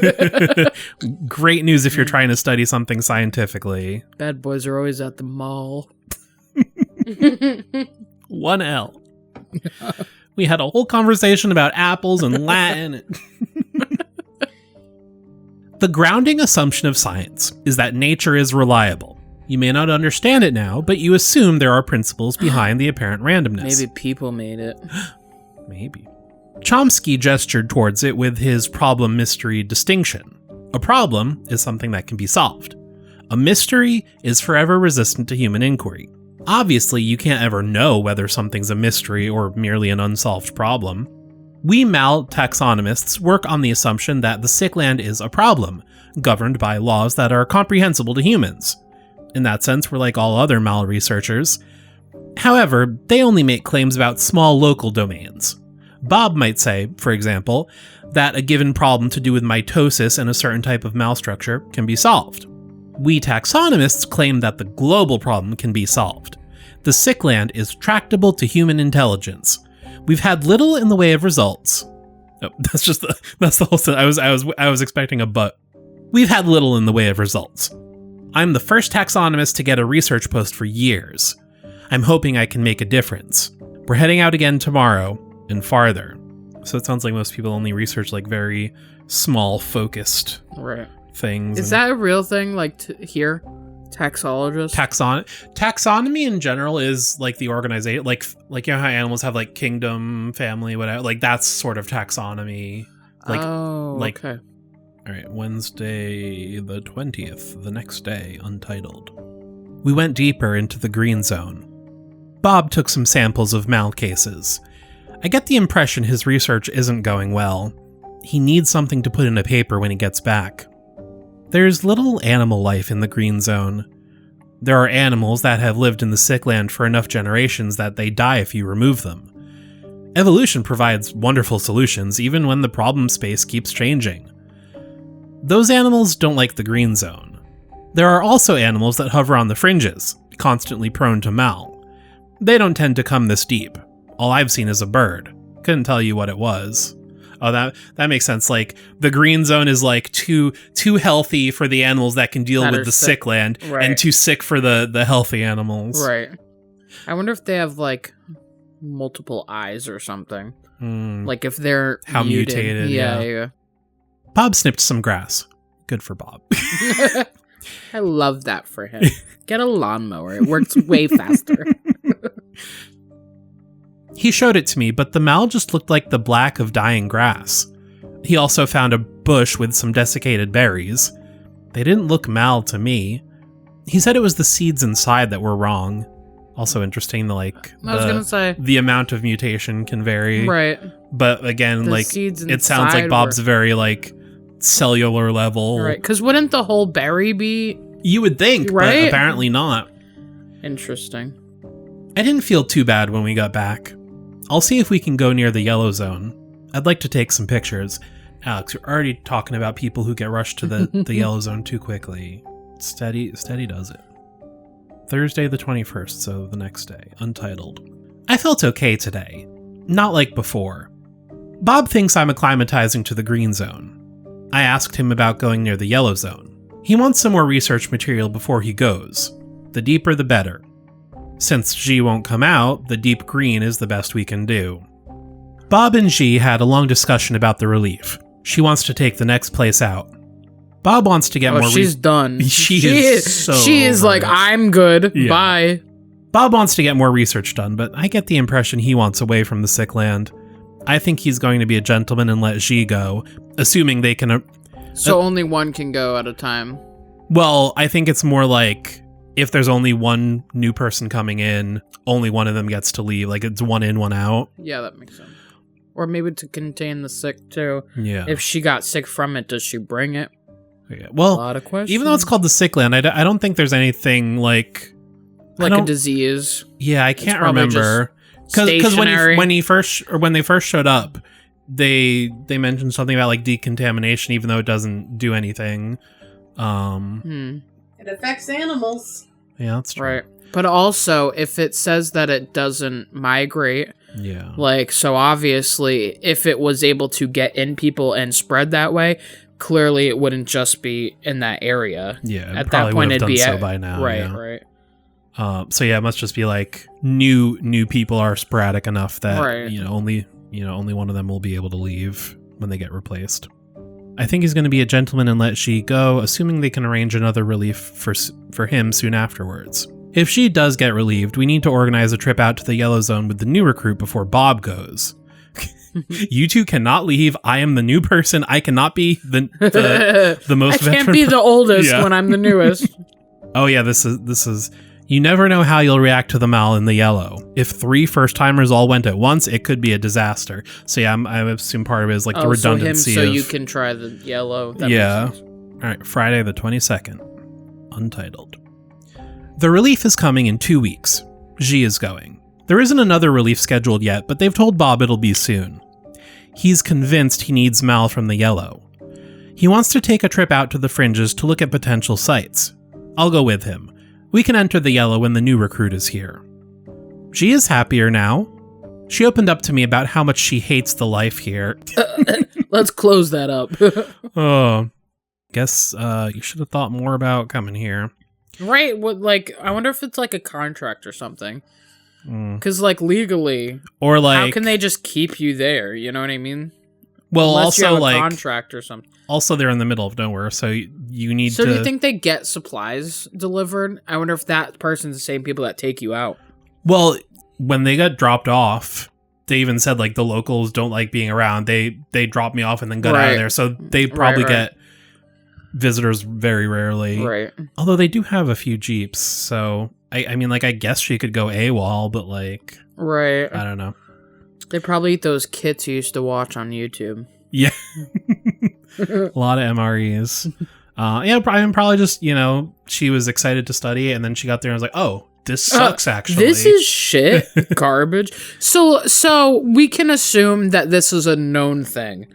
Great news if you're trying to study something scientifically. Bad boys are always at the mall. 1L. We had a whole conversation about apples and Latin. The grounding assumption of science is that nature is reliable. You may not understand it now, but you assume there are principles behind the apparent randomness. Maybe people made it. Maybe. Chomsky gestured towards it with his problem-mystery distinction. A problem is something that can be solved. A mystery is forever resistant to human inquiry. Obviously, you can't ever know whether something's a mystery or merely an unsolved problem. We mal-taxonomists work on the assumption that the sick land is a problem, governed by laws that are comprehensible to humans. In that sense, we're like all other mal-researchers. However, they only make claims about small local domains. Bob might say, for example, that a given problem to do with mitosis and a certain type of malstructure can be solved. We taxonomists claim that the global problem can be solved. The sick land is tractable to human intelligence. We've had little in the way of results. Oh, that's the whole thing. I was expecting a but. We've had little in the way of results. I'm the first taxonomist to get a research post for years. I'm hoping I can make a difference. We're heading out again tomorrow and farther. So it sounds like most people only research like very small, focused things. Is that a real thing? Like here? Taxologist? Taxonomy in general is like the organization, like you know how animals have like kingdom, family, whatever. Like that's sort of taxonomy. Like, okay. All right, Wednesday the 20th, the next day, untitled. We went deeper into the green zone. Bob took some samples of mal cases. I get the impression his research isn't going well. He needs something to put in a paper when he gets back. There's little animal life in the green zone. There are animals that have lived in the sick land for enough generations that they die if you remove them. Evolution provides wonderful solutions even when the problem space keeps changing. Those animals don't like the green zone. There are also animals that hover on the fringes, constantly prone to mal. They don't tend to come this deep. All I've seen is a bird. Couldn't tell you what it was. Oh, that makes sense. Like, the green zone is like too healthy for the animals that can deal with the sick land, and too sick for the healthy animals. Right. I wonder if they have like multiple eyes or something. Like if they're mutated. Yeah. Bob snipped some grass. Good for Bob. I love that for him. Get a lawnmower. It works way faster. He showed it to me, but the mal just looked like the black of dying grass. He also found a bush with some desiccated berries. They didn't look mal to me. He said it was the seeds inside that were wrong. Also interesting, the amount of mutation can vary. Right. But again, the like, it sounds like Bob's very, like, cellular level. Right, because wouldn't the whole berry be... You would think, right? But apparently not. Interesting. I didn't feel too bad when we got back. I'll see if we can go near the yellow zone. I'd like to take some pictures. Alex, you're already talking about people who get rushed to the yellow zone too quickly. Steady does it. Thursday the 21st, so the next day, untitled. I felt okay today. Not like before. Bob thinks I'm acclimatizing to the green zone. I asked him about going near the yellow zone. He wants some more research material before he goes. The deeper the better. Since G won't come out, the deep green is the best we can do. Bob and G had a long discussion about the relief. She wants to take the next place out. Bob wants to get more... she's done. She is like, I'm good. Yeah. Bye. Bob wants to get more research done, but I get the impression he wants away from the sick land. I think he's going to be a gentleman and let G go, assuming they can... So only one can go at a time? Well, I think it's more like, if there's only one new person coming in, only one of them gets to leave. Like, it's one in, one out. Yeah, that makes sense. Or maybe to contain the sick, too. Yeah. If she got sick from it, does she bring it? Yeah. Well, a lot of questions. Even though it's called the sick land, I don't think there's anything like a disease. Yeah, I can't remember. Because when they first showed up, they mentioned something about like decontamination, even though it doesn't do anything. It affects animals. Yeah, that's true. Right. But also, if it says that it doesn't migrate, yeah, like, so obviously, if it was able to get in people and spread that way, clearly it wouldn't just be in that area. Yeah, at that point it'd be so by now. Right, yeah. right. So yeah, it must just be like new people are sporadic enough that only one of them will be able to leave when they get replaced. I think he's going to be a gentleman and let She go, assuming they can arrange another relief for him soon afterwards. If She does get relieved, we need to organize a trip out to the Yellow Zone with the new recruit before Bob goes. You two cannot leave. I am the new person. I cannot be the most veteran. I can't be the oldest when I'm the newest. Oh yeah, this is. You never know how you'll react to the Mal in the Yellow. If 3 first-timers all went at once, it could be a disaster. So yeah, I assume part of it is like the redundancy. So you can try the Yellow. That yeah. All right, Friday the 22nd. Untitled. The relief is coming in 2 weeks. G is going. There isn't another relief scheduled yet, but they've told Bob it'll be soon. He's convinced he needs Mal from the Yellow. He wants to take a trip out to the fringes to look at potential sites. I'll go with him. We can enter the Yellow when the new recruit is here. She is happier now. She opened up to me about how much she hates the life here. Let's close that up. Oh, guess you should have thought more about coming here. Right, I wonder if it's like a contract or something. Because, legally, or how can they just keep you there? You know what I mean? Well, unless also, you have a contract or something. Also, they're in the middle of nowhere, so you need to... So do you think they get supplies delivered? I wonder if that person's the same people that take you out. Well, when they got dropped off, they even said, the locals don't like being around. They dropped me off and then got out of there, so they probably get visitors very rarely. Right. Although they do have a few Jeeps, so... I mean, I guess she could go AWOL, but, Right. I don't know. They probably eat those kits you used to watch on YouTube. Yeah. A lot of MREs. Probably just, she was excited to study it, and then she got there and was like, oh, this sucks, actually. This is shit. Garbage. So we can assume that this is a known thing.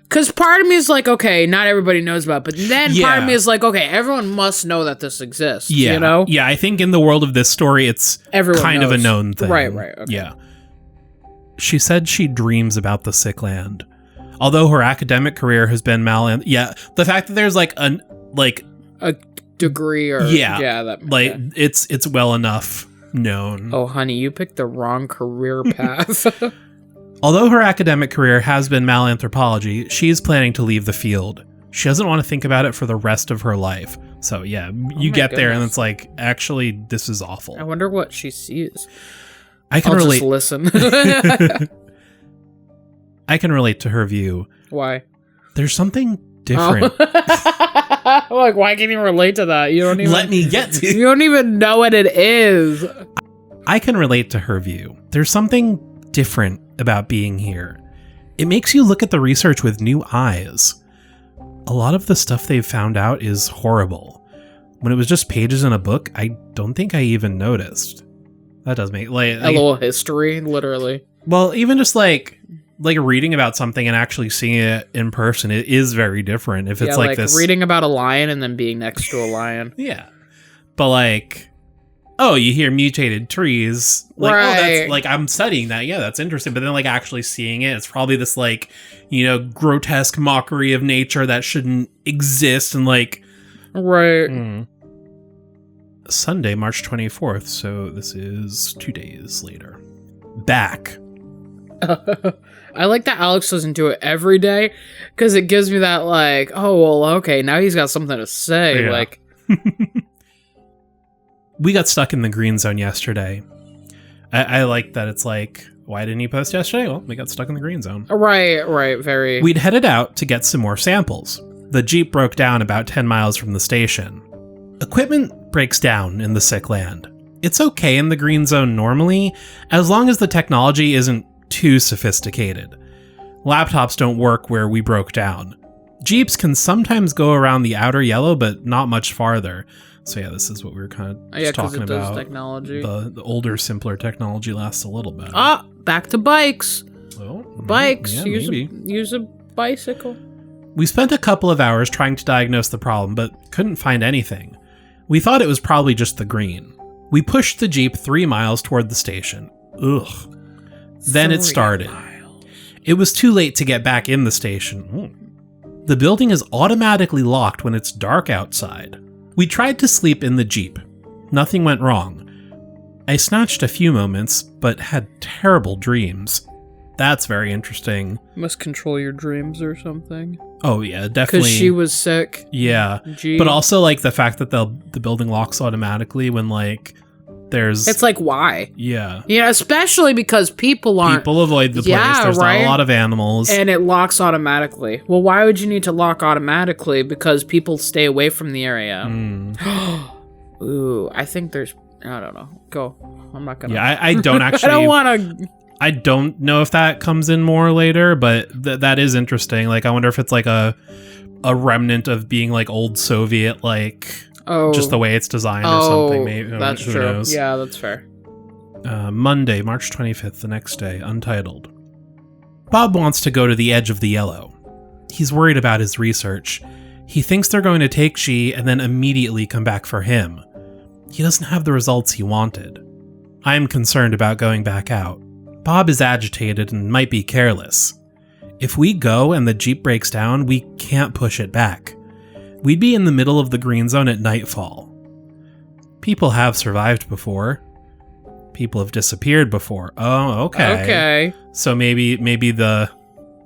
Because part of me is like, okay, not everybody knows about it, but then part of me is like, okay, everyone must know that this exists, you know? Yeah, I think in the world of this story, it's everyone knows. Of a known thing. Right, okay. Yeah. She said she dreams about the sick land. Although her academic career has been the fact that there's a degree or it's well enough known. Oh, honey, you picked the wrong career path. Although her academic career has been malanthropology, she's planning to leave the field. She doesn't want to think about it for the rest of her life. So yeah, you get there and it's like, actually, this is awful. I wonder what she sees. I can relate. Just listen. I can relate to her view. Why? There's something different. Why can't you relate to that? You don't even let me get to. You don't even know what it is. I can relate to her view. There's something different about being here. It makes you look at the research with new eyes. A lot of the stuff they've found out is horrible. When it was just pages in a book, I don't think I even noticed. That does make a little history, literally. Well, even just reading about something and actually seeing it in person, it is very different. If it's this reading about a lion and then being next to a lion. Yeah. But you hear mutated trees. Right. Oh, that's I'm studying that. Yeah, that's interesting. But then actually seeing it, it's probably this grotesque mockery of nature that shouldn't exist and Right. Sunday, March 24th, so this is 2 days later. Back. I like that Alex doesn't do it every day, because it gives me that, like, oh, well, okay, now he's got something to say. Yeah. Like, we got stuck in the green zone yesterday. I like that it's like, why didn't you post yesterday? Well, we got stuck in the green zone. Right, very. We'd headed out to get some more samples. The Jeep broke down about 10 miles from the station. Equipment breaks down in the sick land. It's okay in the green zone normally, as long as the technology isn't too sophisticated. Laptops don't work where we broke down. Jeeps can sometimes go around the outer yellow, but not much farther. So yeah, this is what we were kind of just talking about. Technology. The older, simpler technology lasts a little bit. Back to bikes. Well, bikes. Yeah, use a bicycle. We spent a couple of hours trying to diagnose the problem, but couldn't find anything. We thought it was probably just the green. We pushed the Jeep 3 miles toward the station. Ugh. Then it started. It was too late to get back in the station. The building is automatically locked when it's dark outside. We tried to sleep in the Jeep. Nothing went wrong. I snatched a few moments, but had terrible dreams. That's very interesting. Must control your dreams or something. Oh yeah, definitely. Because she was sick. Yeah. Gee. But also like the fact that the building locks automatically when like there's... It's like, why? Yeah. Yeah, especially because people avoid the place. There's not a lot of animals. And it locks automatically. Well, why would you need to lock automatically? Because people stay away from the area. Ooh, I think there's... I don't know. Go. I'm not gonna... Yeah, I don't actually... I don't want to... I don't know if that comes in more later, but that is interesting. Like, I wonder if it's like a remnant of being like old Soviet, like... just the way it's designed or something. Maybe that's who true. Knows? Yeah, that's fair. Monday, March 25th, the next day, untitled. Bob wants to go to the edge of the yellow. He's worried about his research. He thinks they're going to take G and then immediately come back for him. He doesn't have the results he wanted. I am concerned about going back out. Bob is agitated and might be careless. If we go and the Jeep breaks down, we can't push it back. We'd be in the middle of the green zone at nightfall. People have survived before. People have disappeared before. Oh, okay. Okay. So maybe the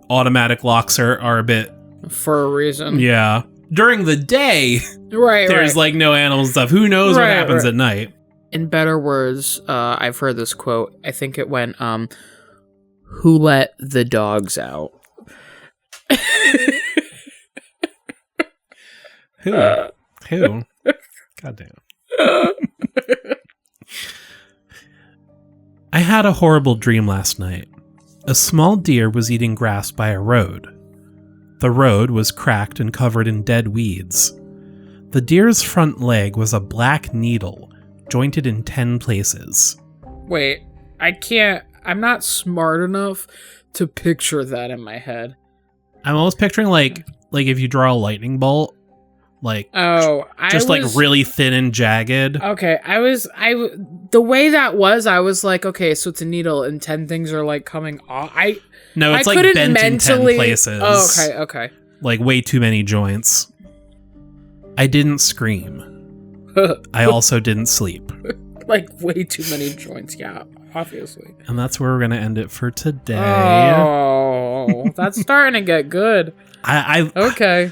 automatic locks are a bit... For a reason. Yeah. During the day, right, there's like no animal stuff. Who knows what happens at night? In better words, I've heard this quote. I think it went, who let the dogs out? Who? Goddamn. I had a horrible dream last night. A small deer was eating grass by a road. The road was cracked and covered in dead weeds. The deer's front leg was a black needle, jointed in 10 places. Wait, I'm not smart enough to picture that in my head. I'm almost picturing like if you draw a lightning bolt, like really thin and jagged. Okay, the way that was, I was like, okay, so it's a needle and 10 things are like coming off. No, it's like bent in 10 places. Oh, okay. Like way too many joints. I didn't scream. I also didn't sleep. Like way too many joints, yeah, obviously. And that's where we're gonna end it for today. Oh, that's starting to get good. Okay.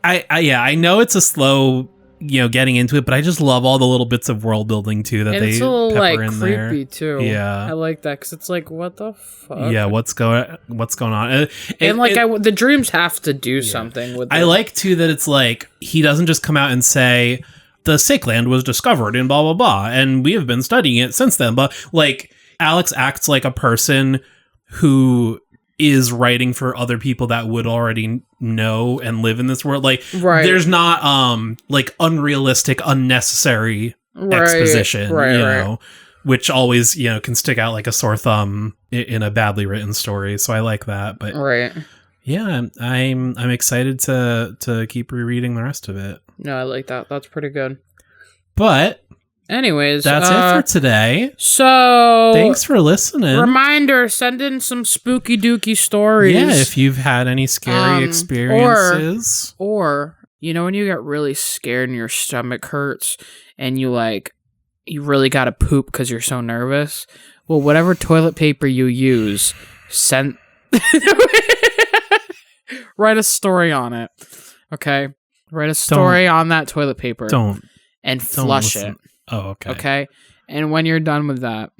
I know it's a slow, getting into it, but I just love all the little bits of world building too that they pepper in there. Creepy too. Yeah, I like that because it's like, what the fuck? Yeah, what's going on? The dreams have to do something with. I like too that it's like he doesn't just come out and say the sick land was discovered in blah blah blah, and we have been studying it since then. But like Alex acts like a person who is writing for other people that would already know and live in this world. Like, there's not like unrealistic, unnecessary exposition, which always can stick out like a sore thumb in a badly written story. So I like that. But yeah, I'm excited to keep rereading the rest of it. No, I like that. That's pretty good. But anyways, that's it for today. So thanks for listening. Reminder, send in some spooky dooky stories. Yeah, if you've had any scary experiences. Or You know when you get really scared and your stomach hurts and you really got to poop because you're so nervous? Well, whatever toilet paper you use, write a story on it. Okay? Write a story on that toilet paper. And flush it. Oh, okay. Okay? And when you're done with that,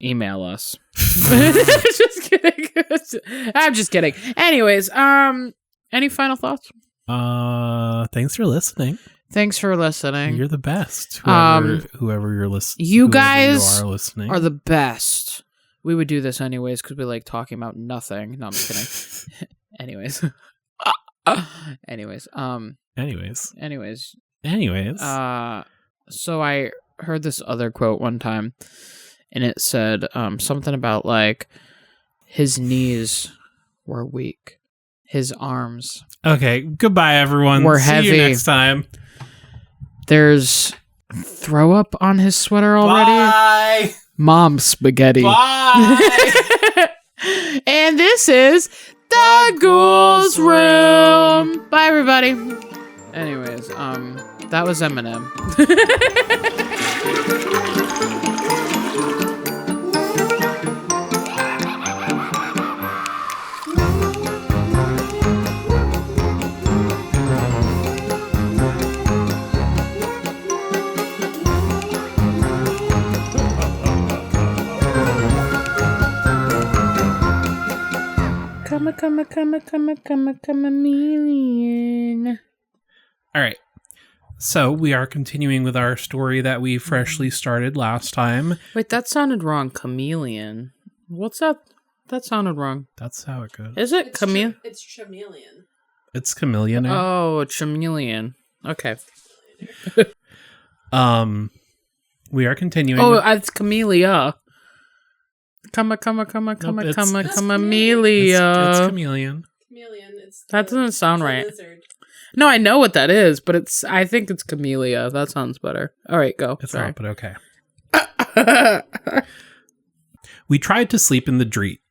email us. Just kidding. I'm just kidding. Anyways, any final thoughts? Thanks for listening. Thanks for listening. You're the best. Whoever you're listening. You guys are the best. We would do this anyways because we like talking about nothing. No, I'm just kidding. Anyways. So I heard this other quote one time, and it said something about like his knees were weak, his arms. Okay, goodbye everyone. Were heavy. See you next time. There's throw up on his sweater already. Bye. Mom spaghetti. Bye. And this is the Ghouls Room. Bye everybody. Anyways, that was Eminem. Chameleon. All right. So we are continuing with our story that we freshly started last time. Wait, that sounded wrong. Chameleon. What's that? That sounded wrong. That's how it goes. Is it chameleon? It's chameleon. It's chameleon. Oh, chameleon. Okay. We are continuing. Oh, it's camellia. Camellia. It's chameleon. That doesn't sound right. Lizard. No, I know what that is, but I think it's camellia. That sounds better. All right, go. It's Sorry. not, but okay. We tried to sleep in the dreep.